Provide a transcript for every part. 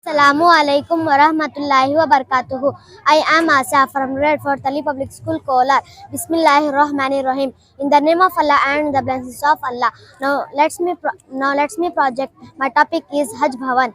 Assalamu alaikum wa rahmatullahi wa barakatuhu. I am Asya from Red Fort Tali Public School, Kolar. Bismillahirrahmanirrahim. In the name of Allah and the blessings of Allah. Now let's me project. My topic is Hajj Bhawan.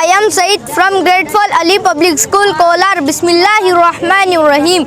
I am Said from Grade 4 Ali Public School, Kolar. Bismillahirrahmanirrahim.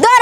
2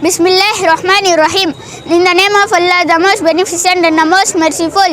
Bismillahirrahmanirrahim. In the name of Allah, the most beneficent and the most merciful.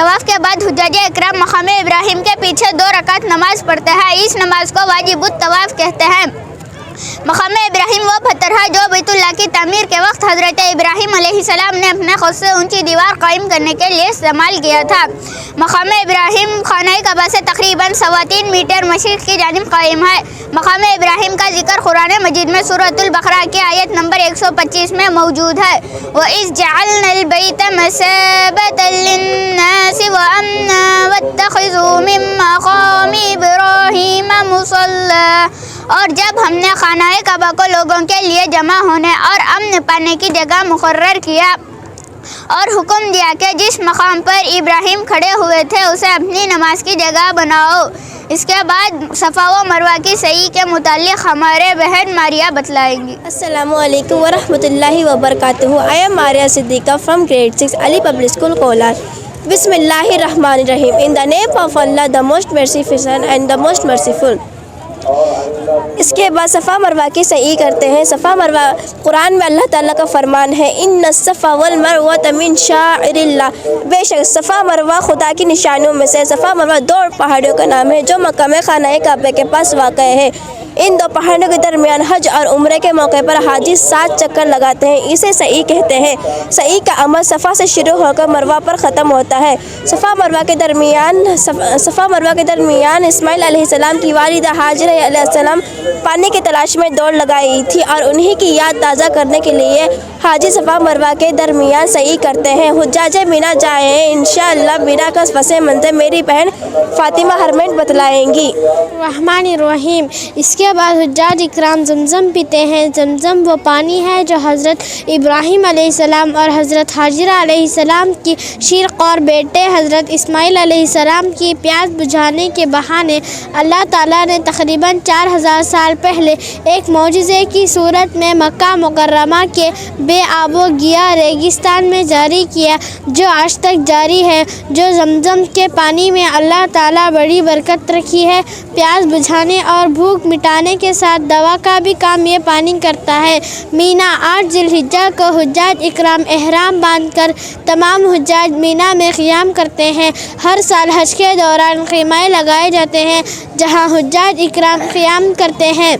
طواف کے بعد حجاج اکرام مقام ابراہیم کے پیچھے 2 رکعت نماز پڑھتے ہیں. اس نماز کو واجب الطواف کہتے ہیں. مقام ابراہیم وہ پتھر ہے جو بیت اللہ کی تعمیر کے وقت حضرت ابراہیم علیہ السلام نے اپنے خود سے اونچی دیوار قائم کرنے کے لیے استعمال کیا تھا. مقام ابراہیم خانہ کعبہ سے تقریباً 3.25 میٹر مشرق کی جانب قائم ہے. مقام ابراہیم کا ذکر قرآن مجید میں سورۃ البقرہ کی آیت نمبر 125 میں موجود ہے. وَإِذْ جَعَلْنَا الْبَيْتَ مَثَابَةً لِلنَّاسِ وَأَمْنًا وَاتَّخِذُوا مِن مَّقَامِ إِبْرَاهِيمَ مُصَلًّى. اور جب ہم نے خانہ کعبہ کو لوگوں کے لیے جمع ہونے اور امن پانے کی جگہ مقرر کیا اور حکم دیا کہ جس مقام پر ابراہیم کھڑے ہوئے تھے اسے اپنی نماز کی جگہ بناؤ. اس کے بعد صفا و مروہ کی سعی کے متعلق ہمارے بہن ماریہ بتلائیں گی. السلام علیکم ورحمۃ اللہ وبرکاتہ. I am Maria Siddiqa from grade 6 Ali Public School Kolar. بسم اللہ الرحمن الرحیم. In the name of Allah, the most merciful and the most merciful. اس کے بعد صفا مروہ کی سعی کرتے ہیں. صفا مروہ قرآن میں اللہ تعالیٰ کا فرمان ہے ان الصفا والمروہ من شعائر اللہ. بے شک صفا مروہ خدا کی نشانیوں میں سے. صفا مروہ 2 پہاڑیوں کا نام ہے جو مکہ میں خانہ کعبہ کے پاس واقع ہے. ان 2 پہاڑیوں کے درمیان حج اور عمرے کے موقع پر حاجی 7 چکر لگاتے ہیں. اسے سعی کہتے ہیں. سعی کا عمل صفا سے شروع ہو کر مروہ پر ختم ہوتا ہے. صفا مروہ کے درمیان اسماعیل علیہ السلام کی والدہ ہاجرہ علیہ السلام پانی کی تلاش میں دوڑ لگائی تھی اور انہی کی یاد تازہ کرنے کے لیے حاجی صفا مروہ کے درمیان سعی کرتے ہیں. حجاج مینا جائیں انشاءاللہ. مینا کا پس منظر میری بہن فاطمہ ہرمن بتلائیں گی. الرحمن الرحیم. اس کے بعد حجاج اکرام زمزم پیتے ہیں. زمزم وہ پانی ہے جو حضرت ابراہیم علیہ السلام اور حضرت ہاجرہ علیہ السلام کی شیرخوار بیٹے حضرت اسماعیل علیہ السلام کی پیاس بجھانے کے بہانے اللہ تعالیٰ نے تقریباً 4000 سال پہلے ایک معجزے کی صورت میں مکہ مکرمہ کے بے آب و گیا ریگستان میں جاری کیا جو آج تک جاری ہے. جو زمزم کے پانی میں اللہ تعالیٰ بڑی برکت رکھی ہے. پیاس بجھانے اور بھوک مٹانے کے ساتھ دوا کا بھی کام یہ پانی کرتا ہے. مینا 8 ذی الحجہ کو حجاج اکرام احرام باندھ کر تمام حجاج مینا میں قیام کرتے ہیں. ہر سال حج کے دوران خیمے لگائے جاتے ہیں جہاں حجاج اکرام قیام کرتے ہیں.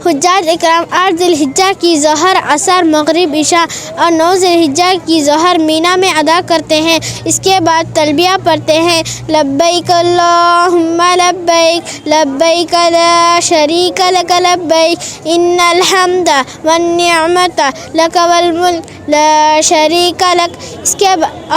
حجاج اکرام 8 ذی الحجہ کی ظہر عصر مغرب عشاء اور 9 ذی الحجہ کی ظہر مینا میں ادا کرتے ہیں. اس کے بعد تلبیہ پڑھتے ہیں. لبیک اللہم لبیک لبیک لا شریک لک لبیک ان الحمد والنعمت لک والملک لا شریک لک. اس کے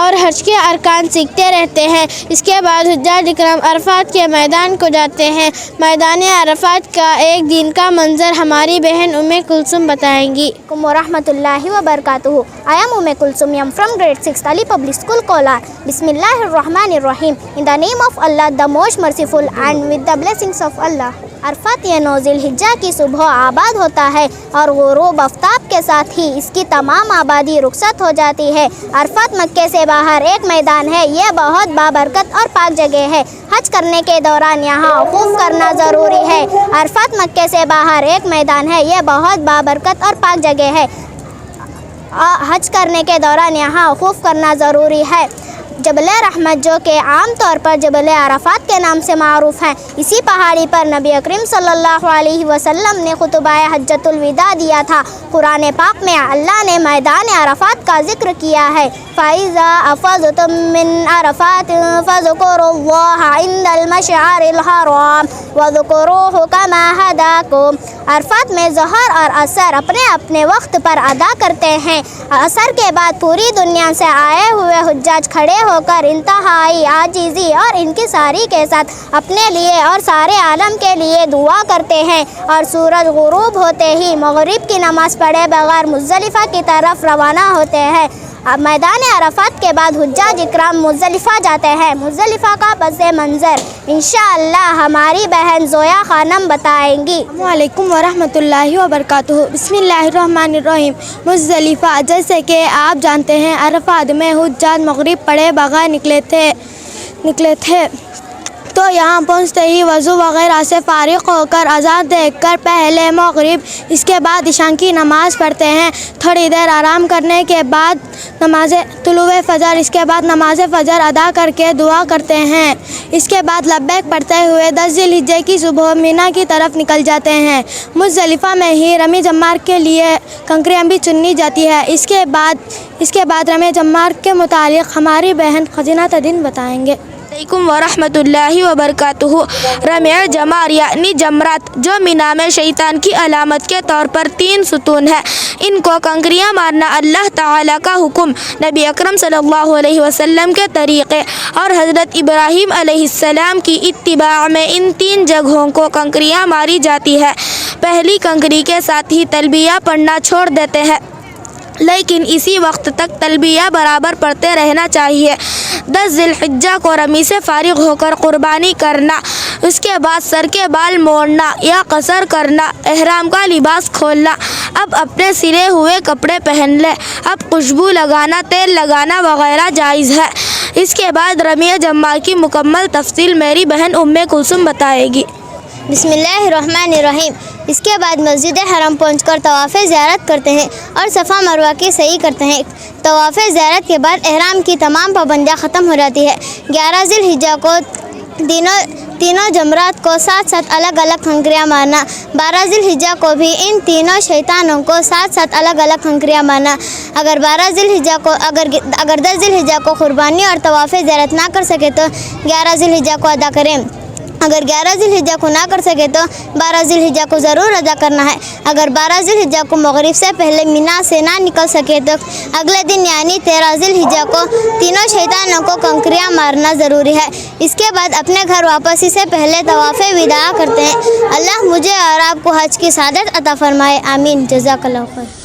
اور حج کے ارکان سیکھتے رہتے ہیں. اس کے بعد حجاج اکرام عرفات کے میدان کو جاتے ہیں. میدان عرفات کا ایک دن کا منظر ہماری بہن کلثوم بتائیں گی. ورحمۃ اللہ وبرکاتہ. I am Kulsoom. I am from grade 6 Ali Public School Kolar. بسم اللہ الرحمن الرحیم. In the name of Allah, the most merciful, and with the blessings of Allah. Arafat یہ 9 ذی الحجہ کی صبح آباد ہوتا ہے اور غروب آفتاب کے ساتھ ہی اس کی تمام آبادی رخصت ہو جاتی ہے. عرفات مکے سے باہر ایک میدان ہے. یہ بہت بابرکت اور پاک جگہ ہے. حج کرنے کے دوران یہاں وقوف کرنا ضروری ہے. عرفات مکے سے باہر ایک میدان ہے. یہ بہت بابرکت اور پاک جگہ ہے. حج کرنے کے دوران یہاں وقوف کرنا ضروری ہے. جبل رحمت جو کہ عام طور پر جبل عرفات کے نام سے معروف ہے. اسی پہاڑی پر نبی اکرم صلی اللہ علیہ وسلم نے خطبہ حجۃ الوداع دیا تھا. قرآن پاک میں اللہ نے میدان عرفات کا ذکر کیا ہے. فَإِذَا أَفَضْتُم مِّنْ عَرَفَاتٍ فَاذْكُرُوا اللَّهَ عِندَ الْمَشْعَرِ الْحَرَامِ وَاذْكُرُوهُ كَمَا هَدَاكُمْ. عرفات میں ظہر اور عصر اپنے اپنے وقت پر ادا کرتے ہیں. عصر کے بعد پوری دنیا سے آئے ہوئے حجاج کھڑے ہو کر انتہائی عاجزی اور انکساری کے ساتھ اپنے لیے اور سارے عالم کے لیے دعا کرتے ہیں اور سورج غروب ہوتے ہی مغرب کی نماز پڑھے بغیر مزدلفہ کی طرف روانہ ہوتے ہیں. اب میدان عرفات کے بعد حجاج اکرام مزدلفہ جاتے ہیں. مزدلفہ کا پس منظر انشاءاللہ ہماری بہن زویا خانم بتائیں گی. السلام علیکم ورحمۃ اللہ وبرکاتہ. بسم اللہ الرحمن الرحیم. مزدلفہ جیسے کہ آپ جانتے ہیں عرفات میں حجاج مغرب پڑھے بغیر نکلے تھے. تو یہاں پہنچتے ہی وضو وغیرہ سے فارغ ہو کر اذان دیکھ کر پہلے مغرب اس کے بعد عشاء کی نماز پڑھتے ہیں. تھوڑی دیر آرام کرنے کے بعد نماز طلوع فجر اس کے بعد نماز فجر ادا کر کے دعا کرتے ہیں. اس کے بعد لبیک پڑھتے ہوئے 10 ذی الحجہ کی صبح مینا کی طرف نکل جاتے ہیں. مزدلفہ میں ہی رمی جمار کے لیے کنکریاں بھی چنی جاتی ہے. اس کے بعد رمی جمار کے متعلق ہماری بہن خزینہ تدین بتائیں گے. علیکم ورحمۃ اللہ وبرکاتہ. رمی جمار یعنی جمرات جو مینا میں شیطان کی علامت کے طور پر 3 ستون ہے. ان کو کنکریاں مارنا اللہ تعالیٰ کا حکم، نبی اکرم صلی اللہ علیہ وسلم کے طریقے اور حضرت ابراہیم علیہ السلام کی اتباع میں ان 3 جگہوں کو کنکریاں ماری جاتی ہے. پہلی کنکری کے ساتھ ہی تلبیہ پڑھنا چھوڑ دیتے ہیں، لیکن اسی وقت تک تلبیہ برابر پڑھتے رہنا چاہیے. 10 ذی الحجہ کو رمی سے فارغ ہو کر قربانی کرنا، اس کے بعد سر کے بال موڑنا یا قصر کرنا، احرام کا لباس کھولنا. اب اپنے سلے ہوئے کپڑے پہن لے. اب خوشبو لگانا، تیل لگانا وغیرہ جائز ہے. اس کے بعد رمی جمار کی مکمل تفصیل میری بہن ام کلثوم بتائے گی. بسم اللہ الرحمن الرحیم. اس کے بعد مسجد حرم پہنچ کر طواف زیارت کرتے ہیں اور صفا مروہ کی سعی کرتے ہیں. طواف زیارت کے بعد احرام کی تمام پابندیاں ختم ہو جاتی ہے. 11 ذی الحجہ کو تینوں جمرات کو ساتھ ساتھ الگ الگ کنکریاں مارنا. 12 ذی الحجہ کو بھی ان تینوں شیطانوں کو ساتھ ساتھ الگ الگ کنکریاں مارنا. اگر 10 ذی الحجہ کو قربانی اور طواف زیارت نہ کر سکے تو 11 ذی الحجہ کو ادا کریں. اگر 11 ذی الحجہ کو نہ کر سکے تو 12 ذی الحجہ کو ضرور ادا کرنا ہے. اگر 12 ذی الحجہ کو مغرب سے پہلے مینا سے نہ نکل سکے تو اگلے دن یعنی 13 ذی الحجہ کو تینوں شیطانوں کو کنکریاں مارنا ضروری ہے. اس کے بعد اپنے گھر واپسی سے پہلے طواف وداع کرتے ہیں. اللہ مجھے اور آپ کو حج کی سعادت عطا فرمائے. آمین. جزاک اللہ خیر.